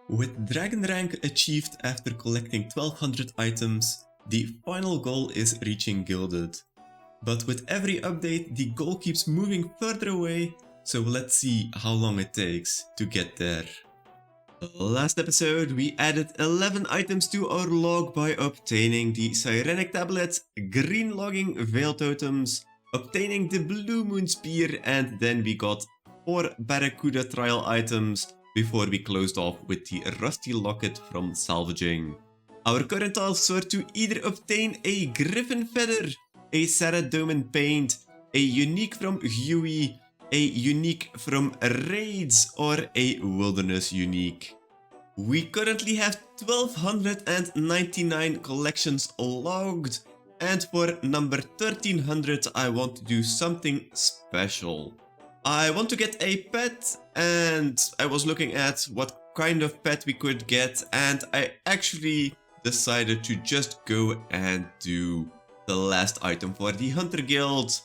With Dragon Rank achieved after collecting 1200 items, the final goal is reaching Gilded. But with every update, the goal keeps moving further away, so let's see how long it takes to get there. Last episode, we added 11 items to our log by obtaining the Sirenic Tablet, green logging Veil Totems, obtaining the Blue Moon Spear, and then we got 4 Barracuda trial items before we closed off with the Rusty Locket from salvaging. Our current tasks were to either obtain a Griffin Feather, a Saradomin Paint, a unique from Huey, a unique from Raids, or a Wilderness unique. We currently have 1299 collections logged, and for number 1300 I want to do something special. I want to get a pet, and I was looking at what kind of pet we could get, and I actually decided to just go and do the last item for the Hunter Guild,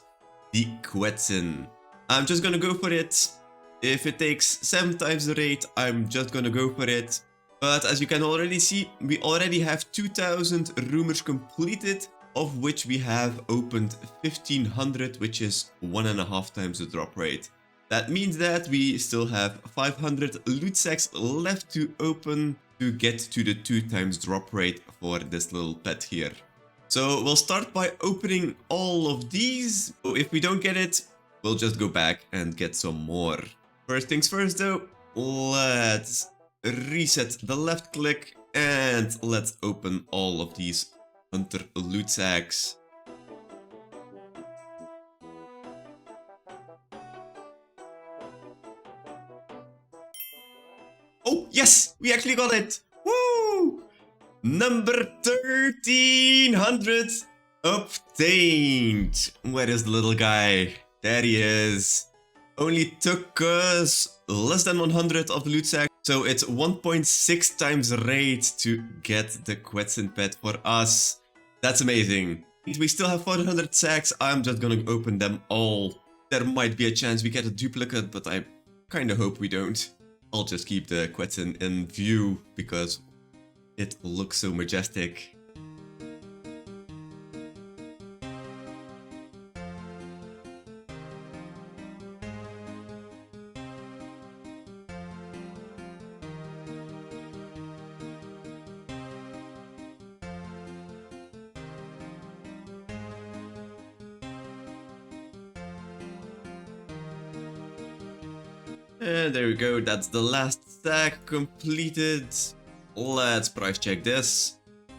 the Quetzin. I'm just gonna go for it. If it takes 7 times the rate, I'm just gonna go for it. But as you can already see, we already have 2000 rumors completed, of which we have opened 1500, which is 1.5 times the drop rate. That means that we still have 500 loot sacks left to open to get to the 2 times drop rate for this little pet here. So we'll start by opening all of these. If we don't get it, we'll just go back and get some more. First things first though, let's reset the left click and let's open all of these Hunter loot sacks. Oh yes, we actually got it! Woo! Number 1300 obtained. Where is the little guy? There he is. Only took us less than 100 of the loot sack, so it's 1.6 times rate to get the Quetzin pet for us. That's amazing. We still have 400 sacks. I'm just gonna open them all. There might be a chance we get a duplicate, but I kinda hope we don't. I'll just keep the Quetzin in view because it looks so majestic. And there we go, that's the last sack completed. Let's price check this.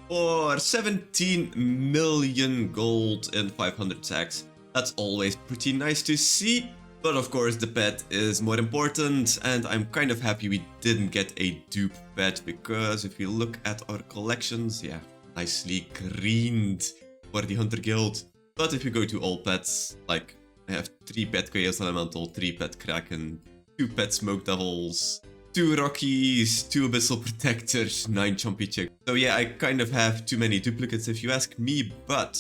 For 17 million gold in 500 sacks. That's always pretty nice to see. But of course the pet is more important, and I'm kind of happy we didn't get a dupe pet, because if you look at our collections, yeah, nicely greened for the Hunter Guild. But if you go to all pets, like I have 3 pet Chaos Elemental, 3 pet Kraken, 2 pet Smoke Devils, 2 Rockies, 2 Abyssal Protectors, 9 Chompy Chicks. So yeah, I kind of have too many duplicates if you ask me, but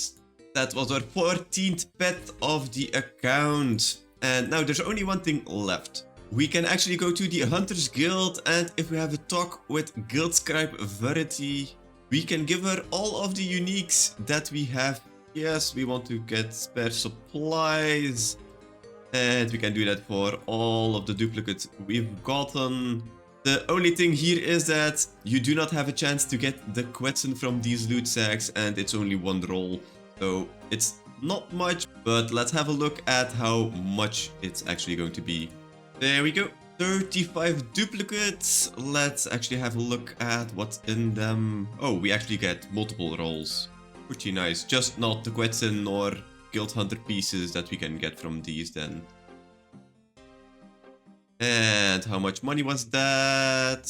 that was our 14th pet of the account. And now there's only one thing left. We can actually go to the Hunters Guild, and if we have a talk with Guild Scribe Verity, we can give her all of the uniques that we have. Yes, we want to get spare supplies. And we can do that for all of the duplicates we've gotten. The only thing here is that you do not have a chance to get the Quetzin from these loot sacks, and it's only 1 roll. So it's not much, but let's have a look at how much it's actually going to be. There we go. 35 duplicates. Let's actually have a look at what's in them. Oh, we actually get multiple rolls. Pretty nice. Just not the Quetzin or Guild Hunter pieces that we can get from these then. And how much money was that?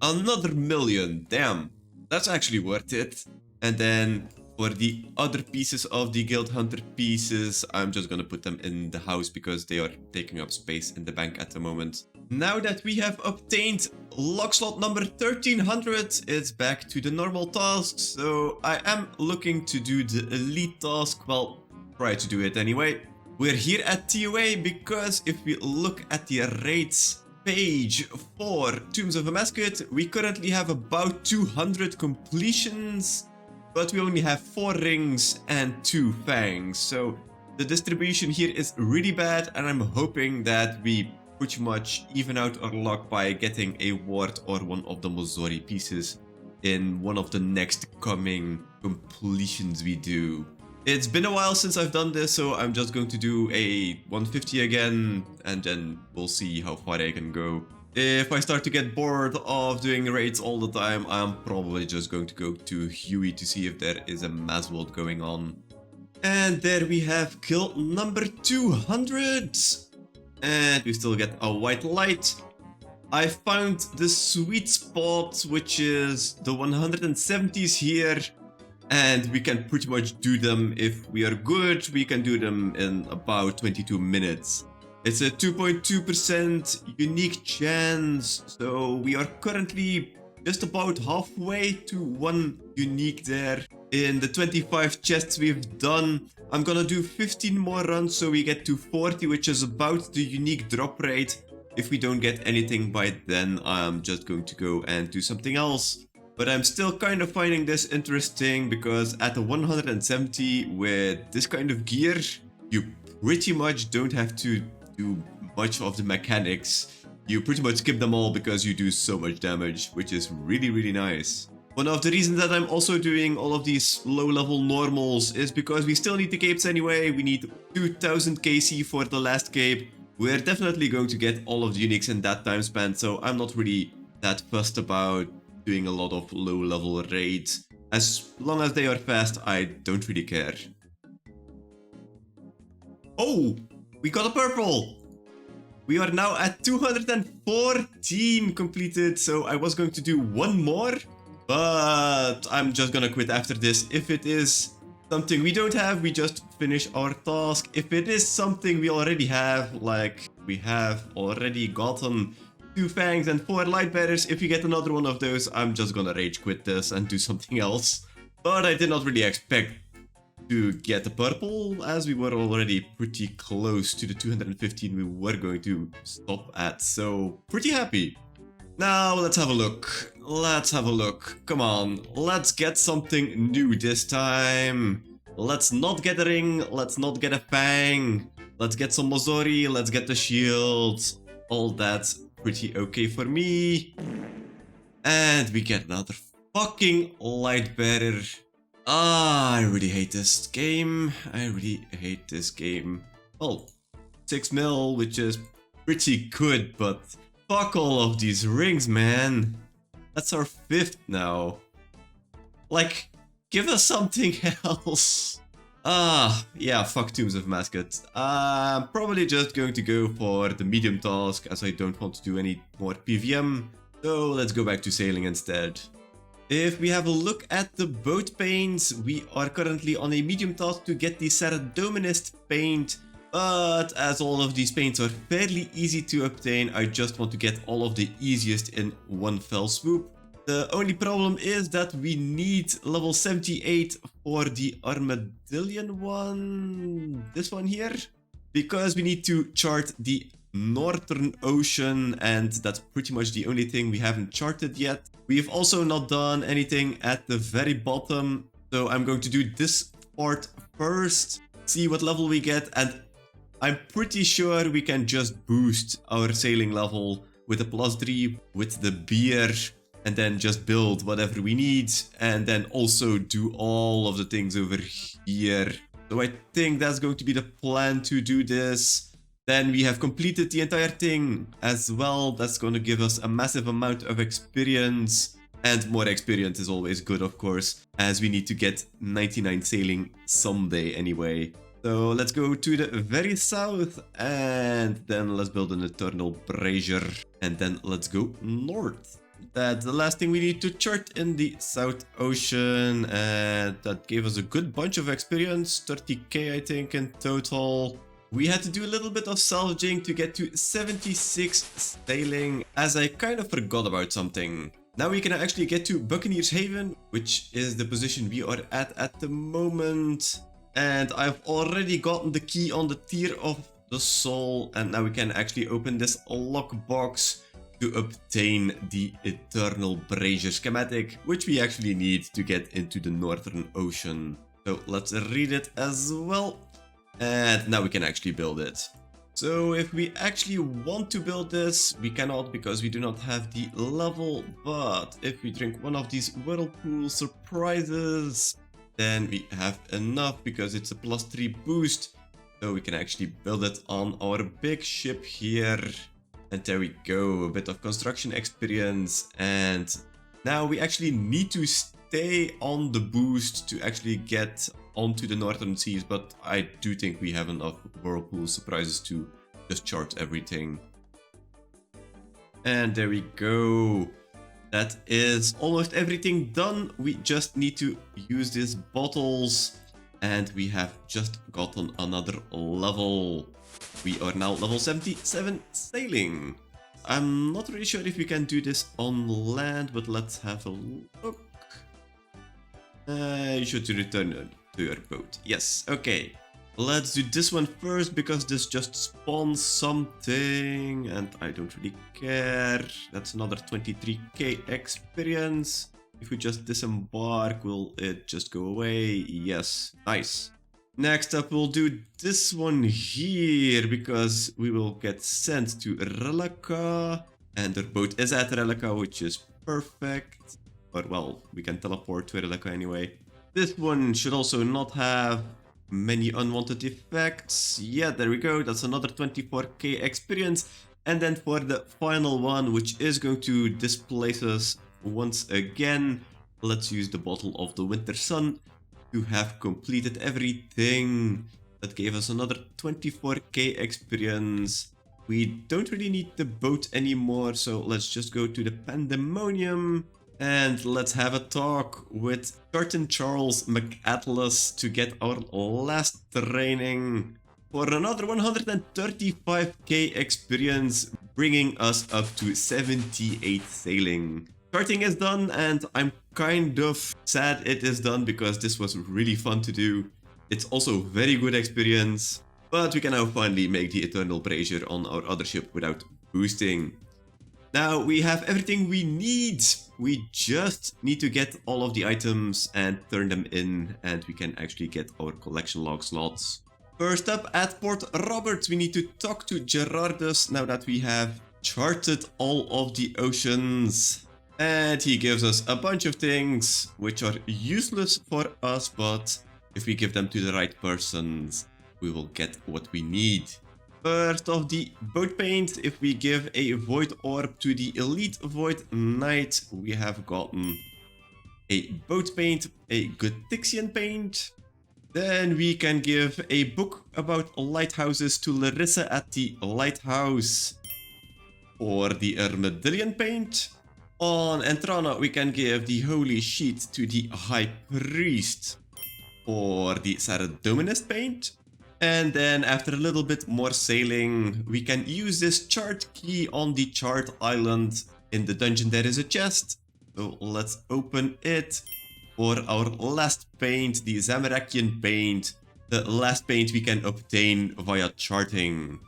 Another million. Damn. That's actually worth it. And then for the other pieces of the Guild Hunter pieces, I'm just gonna put them in the house because they are taking up space in the bank at the moment. Now that we have obtained log slot number 1300, it's back to the normal tasks. So I am looking to do the elite task. Well, try to do it anyway. We're here at TOA because if we look at the rates, page for Tombs of a Mascot, we currently have about 200 completions, but we only have 4 rings and 2 fangs. So the distribution here is really bad, and I'm hoping that we pretty much even out our luck by getting a ward or one of the Mozori pieces in one of the next coming completions we do. It's been a while since I've done this, so I'm just going to do a 150 again, and then we'll see how far I can go. If I start to get bored of doing raids all the time, I'm probably just going to go to Huey to see if there is a mass world going on. And there we have kill number 200! And we still get a white light. I found the sweet spot, which is the 170s here. And we can pretty much do them if we are good. We can do them in about 22 minutes. It's a 2.2% unique chance. So we are currently just about halfway to 1 unique there. In the 25 chests we've done, I'm gonna do 15 more runs so we get to 40, which is about the unique drop rate. If we don't get anything by then, I'm just going to go and do something else. But I'm still kind of finding this interesting because at the 170 with this kind of gear, you pretty much don't have to do much of the mechanics. You pretty much skip them all because you do so much damage, which is really, really nice. One of the reasons that I'm also doing all of these low-level normals is because we still need the capes anyway. We need 2000 KC for the last cape. We're definitely going to get all of the uniques in that time span, so I'm not really that fussed about doing a lot of low-level raids. As long as they are fast, I don't really care. Oh! We got a purple! We are now at 214 completed, so I was going to do one more, but I'm just gonna quit after this. If it is something we don't have, we just finish our task. If it is something we already have, like we have already gotten 2 fangs and 4 light bearers, if you get another one of those, I'm just gonna rage quit this and do something else. But I did not really expect to get the purple, as we were already pretty close to the 215 we were going to stop at, so pretty happy. Now let's have a look. Let's have a look. Come on, let's get something new this time. Let's not get a ring, let's not get a fang. Let's get some Mozori, let's get the shield. All that's pretty okay for me. And we get another fucking light bearer. Ah, I really hate this game. I really hate this game. Well, 6 mil, which is pretty good, but fuck all of these rings, man. That's our 5th now. Like, give us something else. Ah, yeah, fuck Tombs of Mascots. I'm probably just going to go for the medium task, as I don't want to do any more PVM. So let's go back to sailing instead. If we have a look at the boat paints, we are currently on a medium task to get the Saradominist paint. But as all of these paints are fairly easy to obtain, I just want to get all of the easiest in one fell swoop. The only problem is that we need level 78 for the Armadillion one, this one here, because we need to chart the Northern Ocean, and that's pretty much the only thing we haven't charted yet. We've also not done anything at the very bottom, so I'm going to do this part first, see what level we get, and I'm pretty sure we can just boost our sailing level with a +3 with the beer, and then just build whatever we need, and then also do all of the things over here. So I think that's going to be the plan to do this. Then we have completed the entire thing as well. That's going to give us a massive amount of experience. And more experience is always good, of course, as we need to get 99 sailing someday anyway. So let's go to the very south, and then let's build an Eternal Brazier, and then let's go north. That's the last thing we need to chart in the South Ocean, and that gave us a good bunch of experience, 30k I think in total. We had to do a little bit of salvaging to get to 76 sailing, as I kind of forgot about something. Now we can actually get to Buccaneers Haven, which is the position we are at the moment. And I've already gotten the key on the tier of the soul, and now we can actually open this lockbox to obtain the Eternal Brazier schematic, which we actually need to get into the Northern Ocean. So let's read it as well. And now we can actually build it. So if we actually want to build this, we cannot because we do not have the level. But if we drink one of these Whirlpool surprises, then we have enough because it's a +3 boost. So we can actually build it on our big ship here. And there we go, a bit of construction experience. And now we actually need to stay on the boost to actually get onto the Northern Seas. But I do think we have enough Whirlpool surprises to just chart everything. And there we go. That is almost everything done. We just need to use these bottles. And we have just gotten another level. We are now level 77 sailing. I'm not really sure if we can do this on land, but let's have a look. You should return to your boat. Yes, okay. Let's do this one first because this just spawns something and I don't really care. That's another 23k experience. If we just disembark, will it just go away? Yes, nice. Next up, we'll do this one here because we will get sent to Relica. And our boat is at Relica, which is perfect. But well, we can teleport to Relica anyway. This one should also not have many unwanted effects. Yeah, there we go. That's another 24k experience. And then for the final one, which is going to displace us once again, let's use the bottle of the Winter Sun to have completed everything. That gave us another 24k experience. We don't really need the boat anymore, so let's just go to the Pandemonium and let's have a talk with Captain Charles McAtlas to get our last training for another 135k experience, bringing us up to 78 sailing. Charting is done and I'm kind of sad it is done because this was really fun to do. It's also very good experience, but we can now finally make the Eternal Brazier on our other ship without boosting. Now we have everything we need. We just need to get all of the items and turn them in, and we can actually get our collection log slots. First up at Port Roberts, we need to talk to Gerardus now that we have charted all of the oceans. And he gives us a bunch of things which are useless for us, but if we give them to the right persons, we will get what we need. First of the boat paint, if we give a Void Orb to the Elite Void Knight, we have gotten a boat paint, a good Tixian paint. Then we can give a book about lighthouses to Larissa at the lighthouse for the Armadillion paint. On Entrana, we can give the Holy Sheet to the High Priest for the Saradominus paint. And then after a little bit more sailing, we can use this chart key on the chart island. In the dungeon there is a chest, so let's open it for our last paint, the Zamarakian paint, the last paint we can obtain via charting.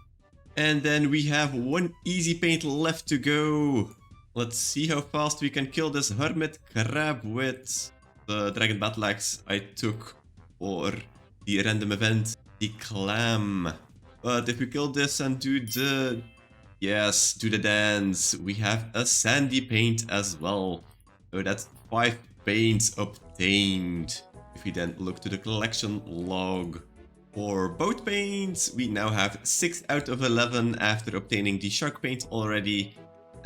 And then we have one easy paint left to go. Let's see how fast we can kill this Hermit Crab with the Dragon Battle Axe I took for the random event, the Clam. But if we kill this and do the... yes, do the dance, we have a Sandy paint as well. So that's 5 paints obtained. If we then look to the collection log. For boat paints, we now have 6 out of 11 after obtaining the shark paint already.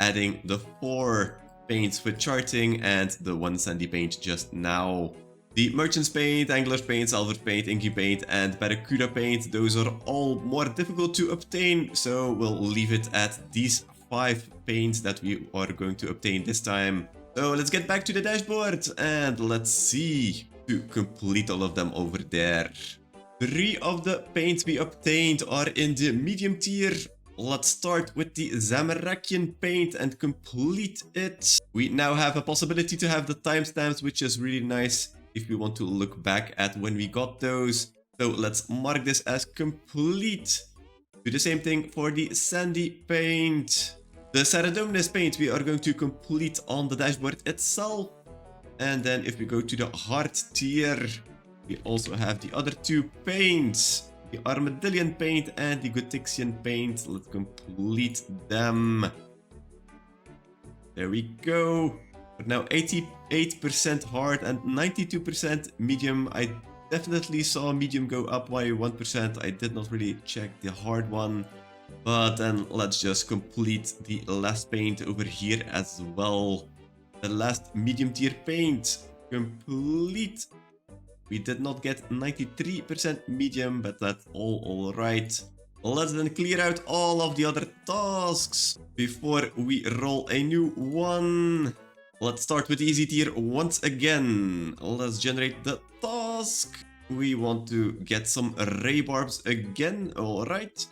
Adding the 4 paints for charting and the 1 sandy paint just now. The Merchant's Paint, Angler's Paint, Salvage Paint, Inky Paint and Barracuda Paint, those are all more difficult to obtain, so we'll leave it at these 5 paints that we are going to obtain this time. So let's get back to the dashboard and let's see to complete all of them over there. 3 of the paints we obtained are in the medium tier. Let's start with the Zamarakian paint and complete it. We now have a possibility to have the timestamps, which is really nice if we want to look back at when we got those. So let's mark this as complete. Do the same thing for the sandy paint. The Saradominus paint we are going to complete on the dashboard itself. And then if we go to the hard tier, we also have the other two paints. The Armadillion paint and the Gotixian paint. Let's complete them. There we go. We're now 88% hard and 92% medium. I definitely saw medium go up by 1%. I did not really check the hard one. But then let's just complete the last paint over here as well. The last medium tier paint. Complete. We did not get 93% medium, but that's all alright. Let's then clear out all of the other tasks before we roll a new one. Let's start with easy tier once again. Let's generate the task. We want to get some ray barbs again, alright.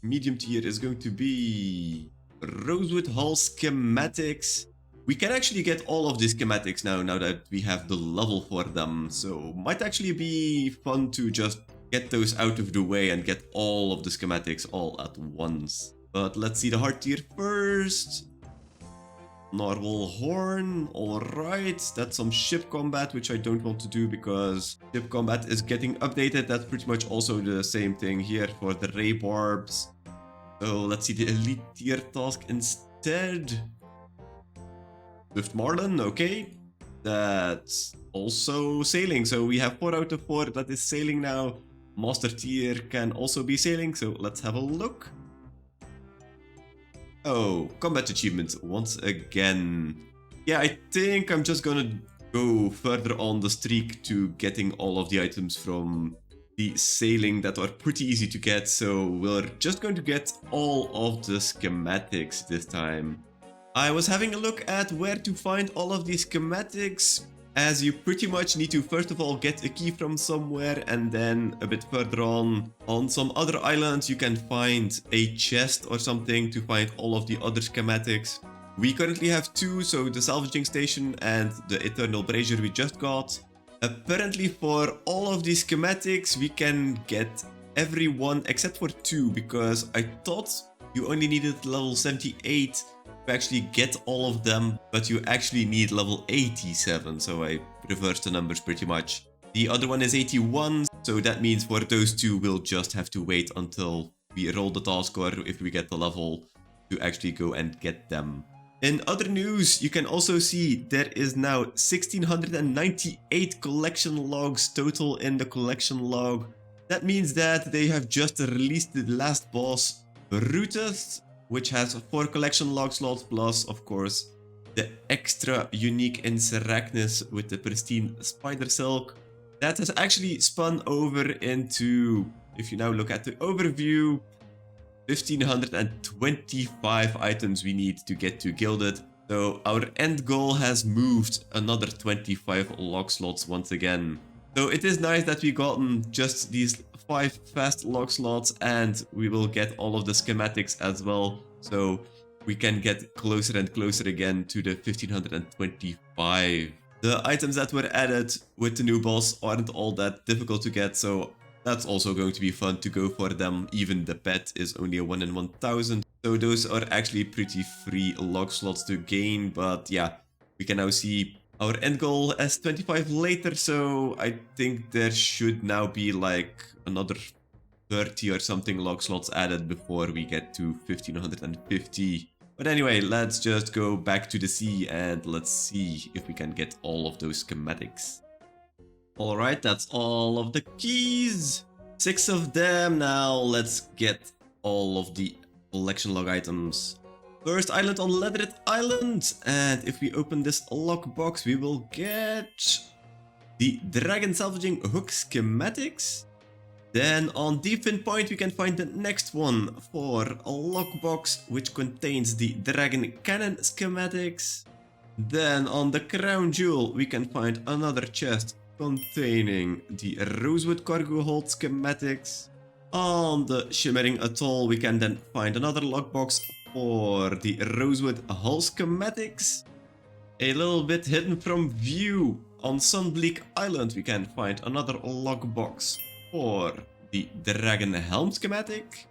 Medium tier is going to be Rosewood Hull schematics. We can actually get all of the schematics now that we have the level for them. So might actually be fun to just get those out of the way and get all of the schematics all at once. But let's see the hard tier first. Narwhal Horn, alright. That's some ship combat, which I don't want to do because ship combat is getting updated. That's pretty much also the same thing here for the ray barbs. So let's see the elite tier task instead. Swift Marlin, okay. That's also sailing. So we have 4 out of 4 that is sailing now. Master tier can also be sailing, so let's have a look. Oh, combat achievements once again. Yeah, I think I'm just gonna go further on the streak to getting all of the items from the sailing that are pretty easy to get. So we're just going to get all of the schematics this time. I was having a look at where to find all of these schematics, as you pretty much need to first of all get a key from somewhere, and then a bit further on some other islands you can find a chest or something to find all of the other schematics. We currently have 2, so the salvaging station and the Eternal Brazier we just got. Apparently for all of these schematics we can get every one except for 2, because I thought you only needed level 78 to actually get all of them, but you actually need level 87, so I reversed the numbers pretty much. The other one is 81, so that means for those 2 we'll just have to wait until we roll the task or if we get the level to actually go and get them. In other news, you can also see there is now 1698 collection logs total in the collection log. That means that they have just released the last boss, Brutus, which has 4 collection log slots, plus, of course, the extra unique Inseracnus with the pristine spider silk. That has actually spun over into, if you now look at the overview, 1525 items we need to get to Gilded. So our end goal has moved another 25 log slots once again. So it is nice that we've gotten just these 5 fast log slots, and we will get all of the schematics as well. So we can get closer and closer again to the 1525. The items that were added with the new boss aren't all that difficult to get, so that's also going to be fun to go for them. Even the pet is only a 1 in 1000. So those are actually pretty free log slots to gain. But yeah, we can now see our end goal as 25 later. So I think there should now be like another 30 or something log slots added before we get to 1550. But anyway, let's just go back to the sea and let's see if we can get all of those schematics. Alright, that's all of the keys. 6 of them. Now let's get all of the collection log items. First island on Leathered Island. And if we open this lockbox, we will get the Dragon Salvaging Hook schematics. Then on Deepfin Point, we can find the next one for a lockbox, which contains the Dragon Cannon schematics. Then on the Crown Jewel, we can find another chest containing the Rosewood Cargo Hold schematics. On the Shimmering Atoll, we can then find another lockbox for the Rosewood Hull schematics. A little bit hidden from view, on Sunbleak Island, we can find another lockbox for the Dragon Helm schematic.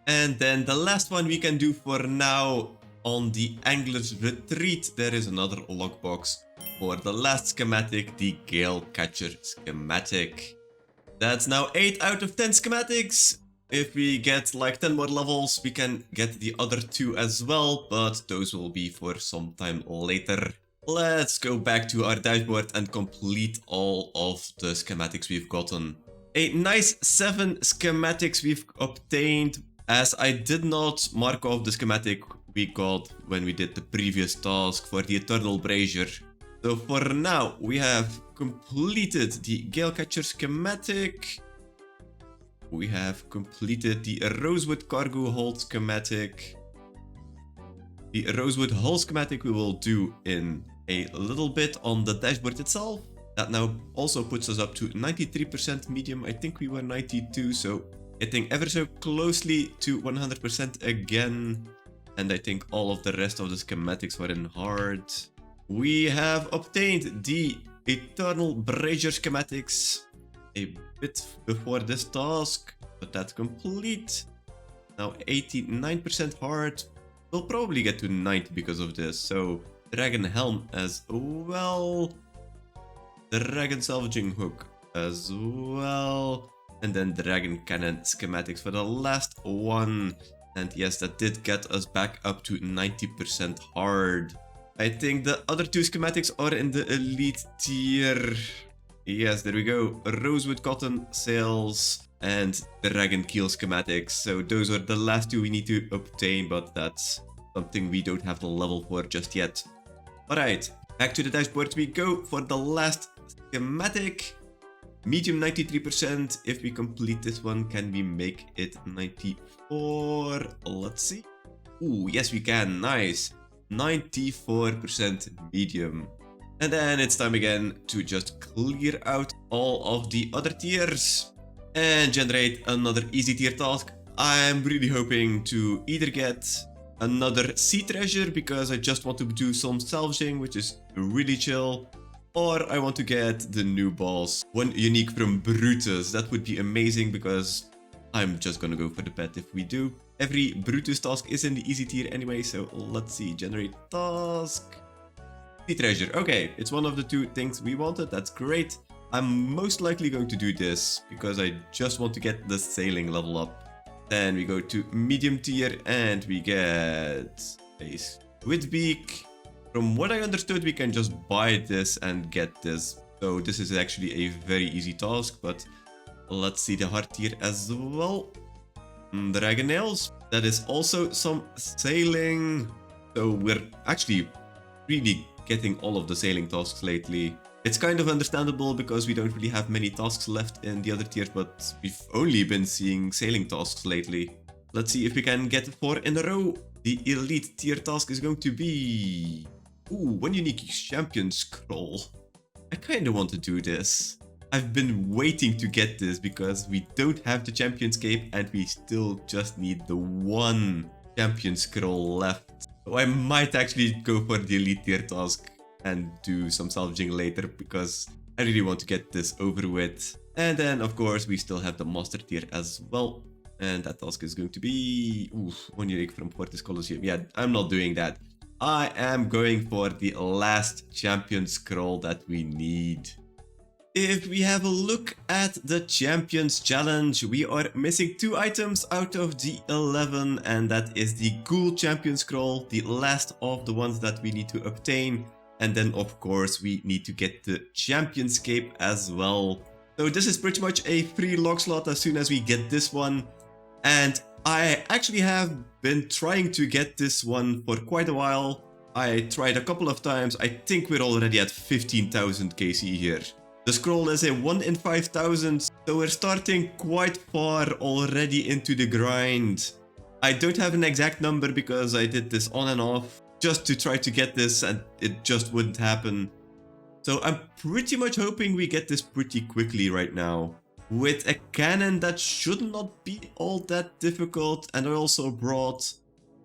And then the last one we can do for now on the Angler's Retreat, there is another logbox for the last schematic, the Gale Catcher schematic. That's now 8 out of 10 schematics. If we get like 10 more levels, we can get the other 2 as well, but those will be for some time later. Let's go back to our dashboard and complete all of the schematics we've gotten. A nice 7 schematics we've obtained, as I did not mark off the schematic we got when we did the previous task for the Eternal Brazier. So for now, we have completed the Gale Catcher schematic. We have completed the Rosewood Cargo Hold schematic. The Rosewood Hull schematic we will do in a little bit on the dashboard itself. That now also puts us up to 93% medium. I think we were 92, so getting ever so closely to 100% again. And I think all of the rest of the schematics were in hard. We have obtained the Eternal Brazier schematics a bit before this task, but that's complete. Now 89% hard. We'll probably get to 90 because of this. So Dragon Helm as well. Dragon Salvaging Hook as well. And then Dragon Cannon schematics for the last one. And yes, that did get us back up to 90% hard. I think the other 2 schematics are in the elite tier. Yes, there we go. Rosewood Cotton Sails and Dragon Keel schematics. So those are the last 2 we need to obtain, but that's something we don't have the level for just yet. Alright, back to the dashboard we go for the last schematic. Medium 93%. If we complete this one, can we make it 94? Let's see. Ooh, yes we can. Nice. 94% medium. And then it's time again to just clear out all of the other tiers and generate another easy tier task. I'm really hoping to either get another sea treasure because I just want to do some salvaging, which is really chill, or I want to get the new boss, one unique from Brutus. That would be amazing because I'm just gonna go for the pet if we do. Every Brutus task is in the easy tier anyway, so let's see. Generate task. Sea treasure. Okay, it's one of the 2 things we wanted. That's great. I'm most likely going to do this because I just want to get the sailing level up. Then we go to medium tier and we get a squid beak. From what I understood, we can just buy this and get this. So this is actually a very easy task, but let's see the hard tier as well. Dragon nails. That is also some sailing. So we're actually really getting all of the sailing tasks lately. It's kind of understandable because we don't really have many tasks left in the other tiers, but we've only been seeing sailing tasks lately. Let's see if we can get 4 in a row. The elite tier task is going to be... Ooh, one unique champion scroll. I kind of want to do this. I've been waiting to get this because we don't have the Champion's Cape and we still just need the 1 champion scroll left. So I might actually go for the elite tier task and do some salvaging later because I really want to get this over with. And then of course we still have the master tier as well. And that task is going to be... Ooh, one unique from Fortis Colosseum. Yeah, I'm not doing that. I am going for the last champion scroll that we need. If we have a look at the Champions Challenge, we are missing 2 items out of the 11, and that is the Ghoul Champion Scroll, the last of the ones that we need to obtain, and then of course we need to get the Champion's Cape as well. So this is pretty much a free log slot as soon as we get this one, and I actually have been trying to get this one for quite a while. I tried a couple of times. I think we're already at 15,000 KC here. The scroll is a 1 in 5,000, so we're starting quite far already into the grind. I don't have an exact number because I did this on and off just to try to get this and it just wouldn't happen. So I'm pretty much hoping we get this pretty quickly right now. With a cannon that should not be all that difficult, and I also brought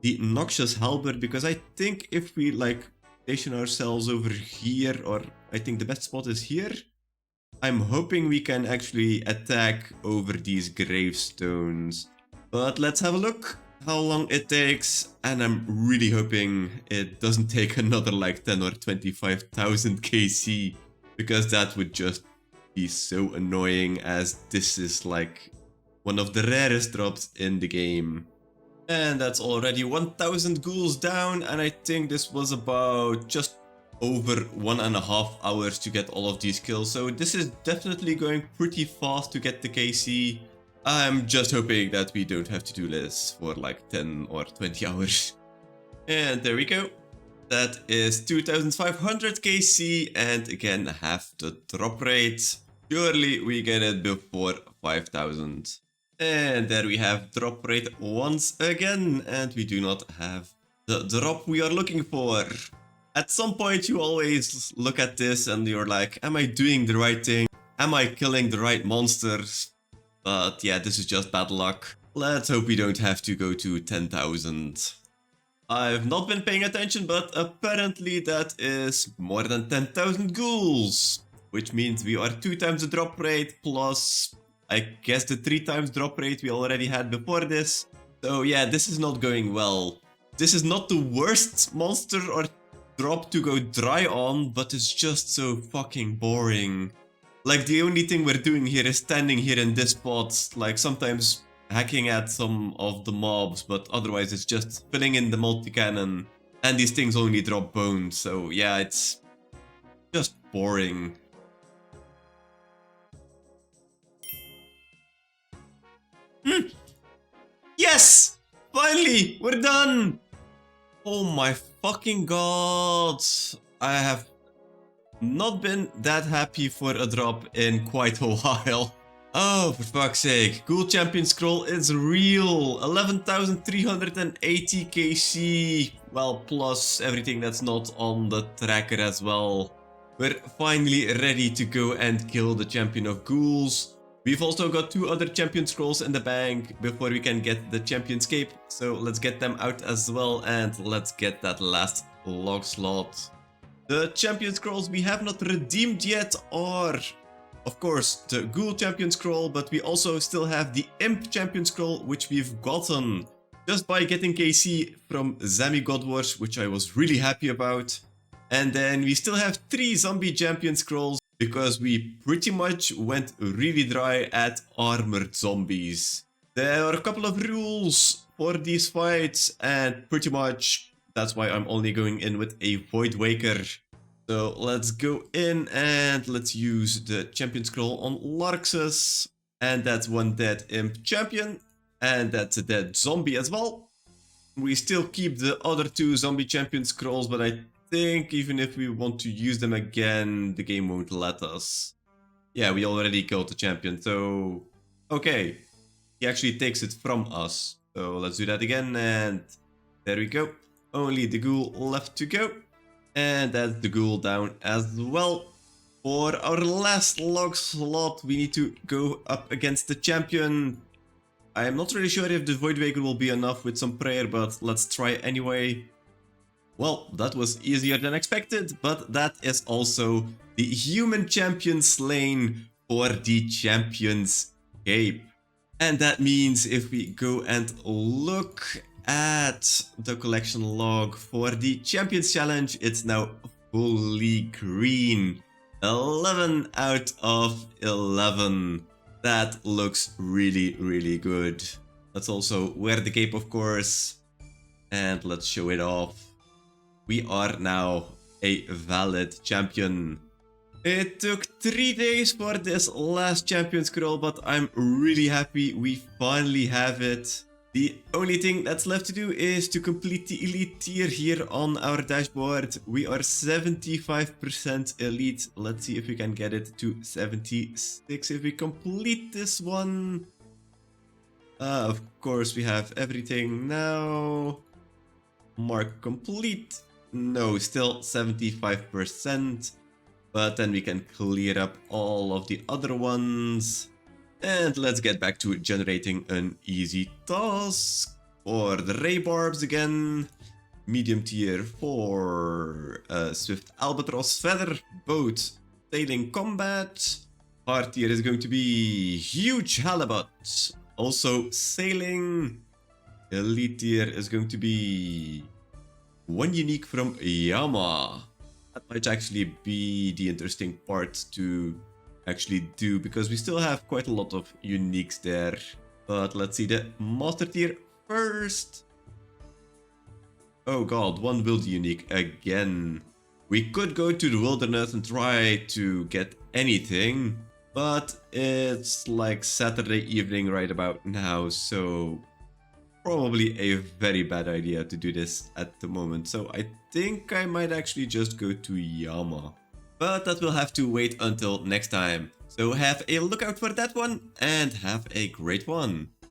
the Noxious Halberd because I think if we like station ourselves over here, or I think the best spot is here, I'm hoping we can actually attack over these gravestones. But let's have a look how long it takes, and I'm really hoping it doesn't take another like 10 or 25,000 KC, because that would just be so annoying, as this is like one of the rarest drops in the game. And that's already 1000 ghouls down, and I think this was about just over 1.5 hours to get all of these kills, so this is definitely going pretty fast to get the KC. I'm just hoping that we don't have to do this for like 10 or 20 hours. And there we go. That is 2500 KC, and again half the drop rate. Surely we get it before 5000. And there we have drop rate once again, and we do not have the drop we are looking for. At some point you always look at this and you're like, am I doing the right thing? Am I killing the right monsters? But yeah, this is just bad luck. Let's hope we don't have to go to 10,000. I've not been paying attention, but apparently that is more than 10,000 ghouls. Which means we are 2 times the drop rate plus, I guess, the 3 times drop rate we already had before this. So yeah, this is not going well. This is not the worst monster or drop to go dry on, but it's just so fucking boring. Like, the only thing we're doing here is standing here in this spot, like sometimes hacking at some of the mobs, but otherwise it's just filling in the multi-cannon, and these things only drop bones, so yeah, it's just boring. Yes! Finally! We're done! Oh my fucking god! I have not been that happy for a drop in quite a while. Oh, for fuck's sake. Ghoul Champion Scroll is real. 11,380 KC. Well, plus everything that's not on the tracker as well. We're finally ready to go and kill the Champion of Ghouls. We've also got 2 other Champion Scrolls in the bank before we can get the Champion Scape. So let's get them out as well, and let's get that last log slot. The Champion Scrolls we have not redeemed yet are, of course, the Ghoul Champion Scroll, but we also still have the Imp Champion Scroll, which we've gotten just by getting KC from Zami God Wars, which I was really happy about. And then we still have 3 Zombie Champion Scrolls, because we pretty much went really dry at armored zombies. There are a couple of rules for these fights, and pretty much that's why I'm only going in with a Void Waker. So let's go in and let's use the Champion Scroll on Larxus. And that's 1 dead Imp Champion. And that's a dead Zombie as well. We still keep the other 2 Zombie Champion Scrolls, but I think even if we want to use them again, the game won't let us. Yeah, we already killed the champion, so okay. He actually takes it from us. So let's do that again, and there we go. Only the ghoul left to go. And that's the ghoul down as well. For our last log slot, we need to go up against the champion. I am not really sure if the Void Waker will be enough with some prayer, but let's try anyway. Well, that was easier than expected, but that is also the human champion slain for the champion's cape. And that means if we go and look at the collection log for the Champions Challenge, it's now fully green. 11 out of 11. That looks really, really good. Let's also wear the cape, of course. And let's show it off. We are now a valid champion. It took 3 days for this last champion scroll, but I'm really happy we finally have it. The only thing that's left to do is to complete the elite tier here on our dashboard. We are 75% elite. Let's see if we can get it to 76 if we complete this one. Of course, we have everything now. Mark complete. No, still 75%. But then we can clear up all of the other ones. And let's get back to generating an easy task. For the Ray Barbs again. Medium tier for Swift Albatross Feather Boat Sailing Combat. Hard tier is going to be Huge Halibut Also, sailing. Elite tier is going to be 1 unique from Yama. That might actually be the interesting part to actually do, because we still have quite a lot of uniques there. But let's see the master tier first. Oh god, 1 wild unique again. We could go to the wilderness and try to get anything, but it's like Saturday evening right about now, so probably a very bad idea to do this at the moment. So I think I might actually just go to Yama. But that will have to wait until next time. So have a look out for that one and have a great one.